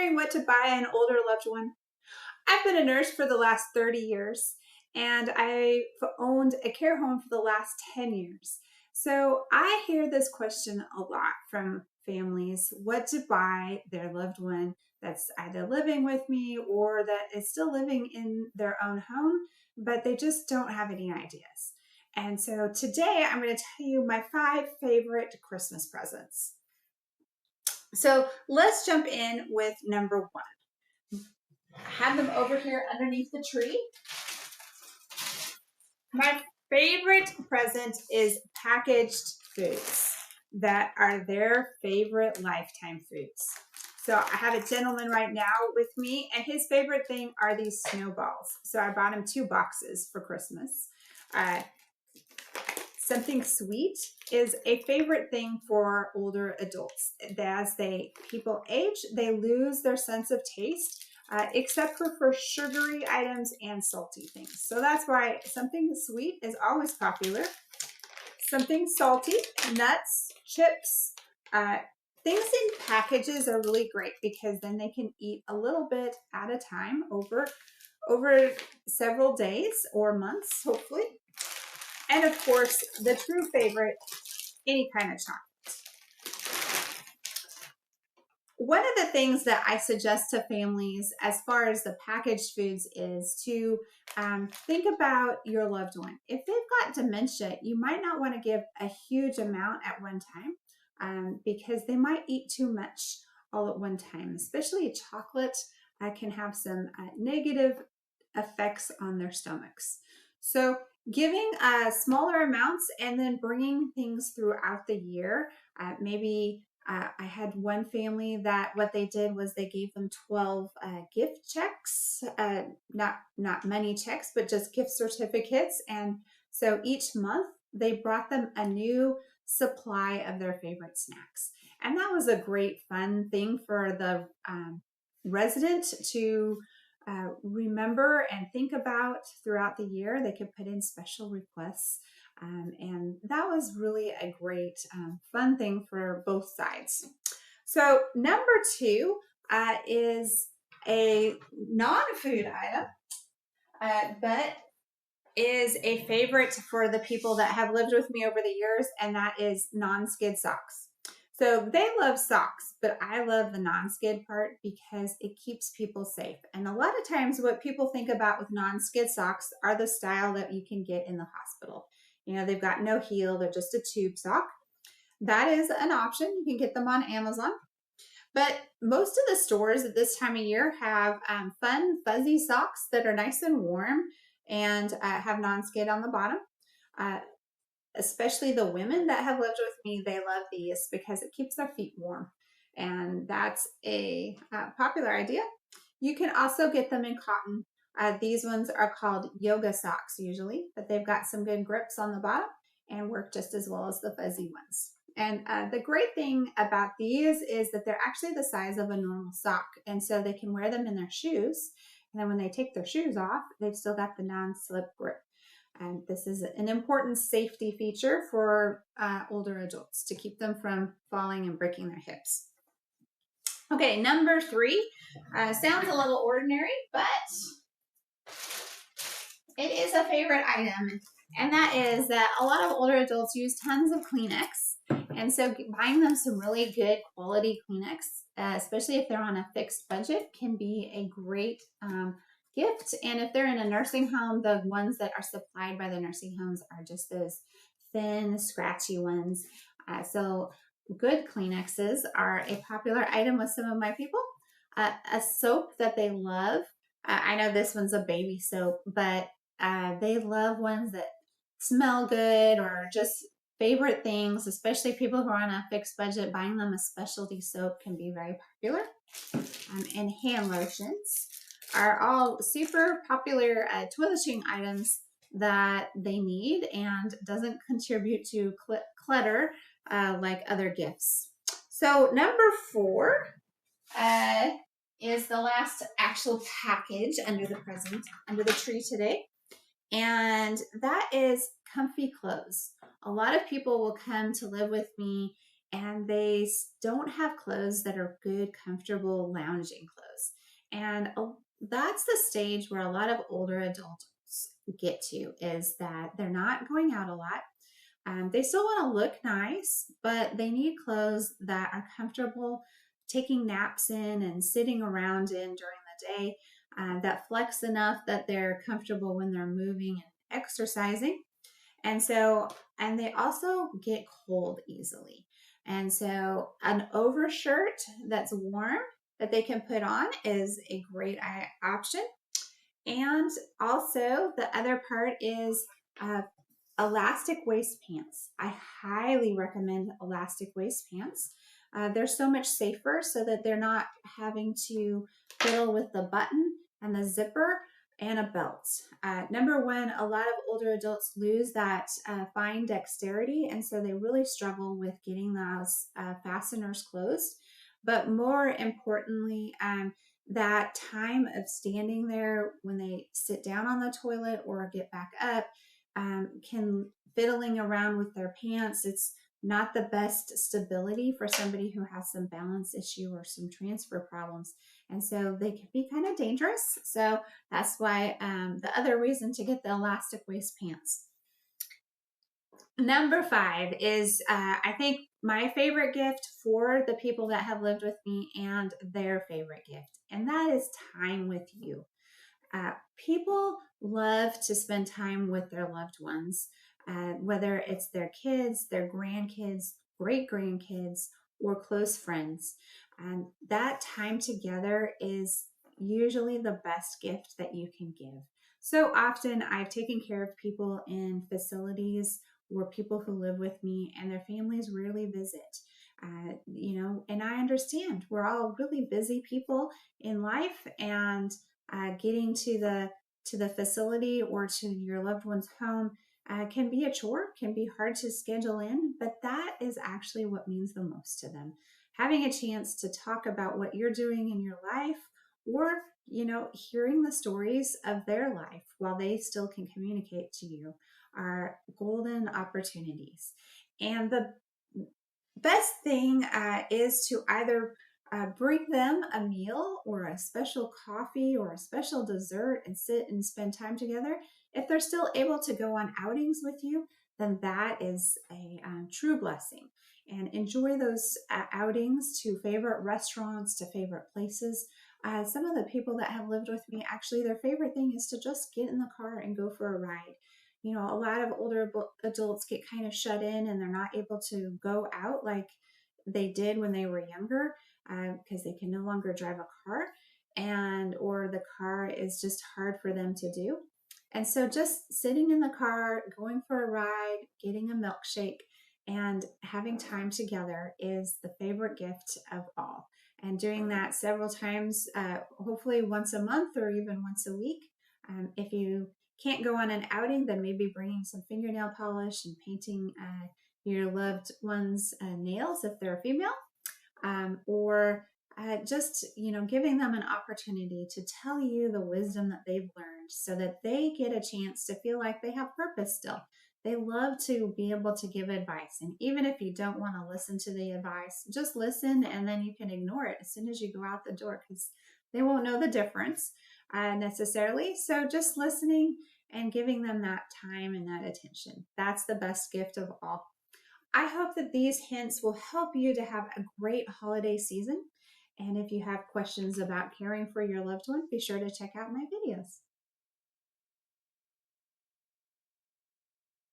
wondering what to buy an older loved one? I've been a nurse for the last 30 years and I've owned a care home for the last 10 years. So I hear this question a lot from families, what to buy their loved one that's either living with me or that is still living in their own home, but they just don't have any ideas. And so today I'm going to tell you my 5 favorite Christmas presents. So let's jump in with number 1. I have them over here underneath the tree. My favorite present is packaged foods that are their favorite lifetime foods. So I have a gentleman right now with me, and his favorite thing are these snowballs. So I bought him 2 boxes for Christmas. Something sweet is a favorite thing for older adults. As people age, they lose their sense of taste, except for sugary items and salty things. So that's why something sweet is always popular. Something salty, nuts, chips, things in packages are really great because then they can eat a little bit at a time over several days or months, hopefully. And of course, the true favorite, any kind of chocolate. One of the things that I suggest to families as far as the packaged foods is to think about your loved one. If they've got dementia, you might not want to give a huge amount at one time because they might eat too much all at one time, especially chocolate can have some negative effects on their stomachs. So giving smaller amounts and then bringing things throughout the year. Maybe I had one family that what they did was they gave them 12 gift checks, not money checks, but just gift certificates. And so each month they brought them a new supply of their favorite snacks. And that was a great fun thing for the resident to remember and think about throughout the year. They could put in special requests. And that was really a great fun thing for both sides. So number 2 is a non-food item, but is a favorite for the people that have lived with me over the years, and that is non-skid socks. So they love socks, but I love the non-skid part because it keeps people safe. And a lot of times what people think about with non-skid socks are the style that you can get in the hospital. You know, they've got no heel, they're just a tube sock. That is an option. You can get them on Amazon. But most of the stores at this time of year have fun, fuzzy socks that are nice and warm and have non-skid on the bottom. Especially the women that have lived with me, they love these because it keeps their feet warm. And that's a popular idea. You can also get them in cotton. These ones are called yoga socks usually, but they've got some good grips on the bottom and work just as well as the fuzzy ones. And the great thing about these is that they're actually the size of a normal sock. And so they can wear them in their shoes. And then when they take their shoes off, they've still got the non-slip grip. And this is an important safety feature for older adults to keep them from falling and breaking their hips. Okay, number 3 sounds a little ordinary, but it is a favorite item. And that is that a lot of older adults use tons of Kleenex. And so buying them some really good quality Kleenex, especially if they're on a fixed budget, can be a great gift. And if they're in a nursing home, the ones that are supplied by the nursing homes are just those thin, scratchy ones. So good Kleenexes are a popular item with some of my people. A soap that they love. I know this one's a baby soap, but they love ones that smell good or just favorite things, especially people who are on a fixed budget. Buying them a specialty soap can be very popular. And hand lotions are all super popular toileting items that they need and doesn't contribute to clutter like other gifts. So number 4 is the last actual package under the tree today. And that is comfy clothes. A lot of people will come to live with me and they don't have clothes that are good, comfortable lounging clothes. And that's the stage where a lot of older adults get to, is that they're not going out a lot. They still want to look nice, but they need clothes that are comfortable taking naps in and sitting around in during the day, that flex enough that they're comfortable when they're moving and exercising. And so, and they also get cold easily. And so, an overshirt that's warm that they can put on is a great option. And also, the other part is uh, elastic waist pants. I highly recommend elastic waist pants. They're so much safer so that they're not having to fiddle with the button and the zipper and a belt. Number one, a lot of older adults lose that fine dexterity, and so they really struggle with getting those fasteners closed. But more importantly, that time of standing there when they sit down on the toilet or get back up, can fiddling around with their pants. It's not the best stability for somebody who has some balance issue or some transfer problems. And so they can be kind of dangerous. So that's why the other reason to get the elastic waist pants. Number 5 is, I think, my favorite gift for the people that have lived with me and their favorite gift, and that is time with you. People love to spend time with their loved ones, whether it's their kids, their grandkids, great grandkids, or close friends. And that time together is usually the best gift that you can give. So often I've taken care of people in facilities or people who live with me and their families rarely visit. And I understand we're all really busy people in life, and getting to the facility or to your loved one's home can be a chore, can be hard to schedule in, but that is actually what means the most to them. Having a chance to talk about what you're doing in your life, or hearing the stories of their life while they still can communicate to you, are golden opportunities. And the best thing is to either bring them a meal or a special coffee or a special dessert and sit and spend time together. If they're still able to go on outings with you, then that is a true blessing. And enjoy those outings to favorite restaurants, to favorite places. Some of the people that have lived with me, actually, their favorite thing is to just get in the car and go for a ride. A lot of older adults get kind of shut in and they're not able to go out like they did when they were younger, because they can no longer drive a car, and or the car is just hard for them to do. And so just sitting in the car, going for a ride, getting a milkshake, and having time together is the favorite gift of all. And doing that several times, hopefully once a month or even once a week. If you can't go on an outing, then maybe bringing some fingernail polish and painting your loved one's nails if they're female, or just giving them an opportunity to tell you the wisdom that they've learned, so that they get a chance to feel like they have purpose still. They love to be able to give advice, and even if you don't want to listen to the advice, just listen, and then you can ignore it as soon as you go out the door, because they won't know the difference necessarily. So just listening and giving them that time and that attention, that's the best gift of all. I hope that these hints will help you to have a great holiday season. And if you have questions about caring for your loved one, be sure to check out my videos.